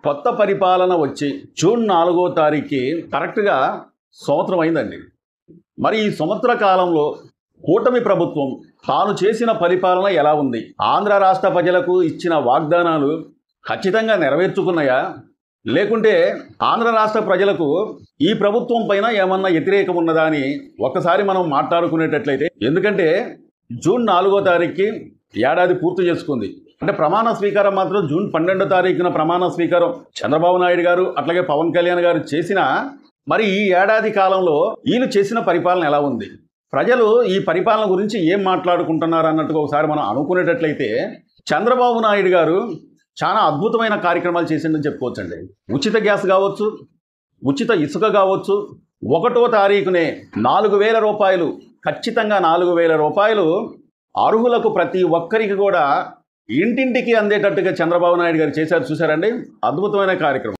కొత్త పరిపాలన వచ్చి జూన్ 4వ తారీఖుకి కరెక్ట్గా సంవత్సరం అయిందండి. మరి ఈ సంవత్సర కాలంలో కూటమి ప్రభుత్వం తాను చేసిన పరిపాలన ఎలా ఉంది? ఆంధ్ర రాష్ట్ర ప్రజలకు ఇచ్చిన వాగ్దానాలు ఖచ్చితంగా నెరవేర్చుకున్నాయా? లేకుంటే ఆంధ్ర రాష్ట్ర ప్రజలకు ఈ ప్రభుత్వం పైన ఏమన్నా వ్యతిరేకం ఉన్నదా అని ఒక్కసారి మనం మాట్లాడుకునేటట్లయితే, ఎందుకంటే జూన్ 4వ తారీఖుకి ఏడాది పూర్తి చేసుకుంది. అంటే ప్రమాణ స్వీకారం మాత్రం జూన్ 12వ తారీఖున ప్రమాణ స్వీకారం చంద్రబాబు నాయుడు గారు అట్లాగే పవన్ కళ్యాణ్ గారు చేసిన, మరి ఈ ఏడాది కాలంలో వీళ్ళు చేసిన పరిపాలన ఎలా ఉంది, ప్రజలు ఈ పరిపాలన గురించి ఏం మాట్లాడుకుంటున్నారు అన్నట్టుగా ఒకసారి మనం అనుకునేటట్లయితే, చంద్రబాబు నాయుడు గారు చాలా అద్భుతమైన కార్యక్రమాలు చేసిందని చెప్పుకోవచ్చండి. ఉచిత గ్యాస్ కావచ్చు, ఉచిత ఇసుక కావచ్చు, 1వ తారీఖునే 4,000 రూపాయలు, ఖచ్చితంగా 4,000 రూపాయలు అర్హులకు ప్రతి ఒక్కరికి కూడా ఇంటింటికి అందేటట్టుగా చంద్రబాబు నాయుడు గారు చేశారు. చూశారండి, అద్భుతమైన కార్యక్రమం.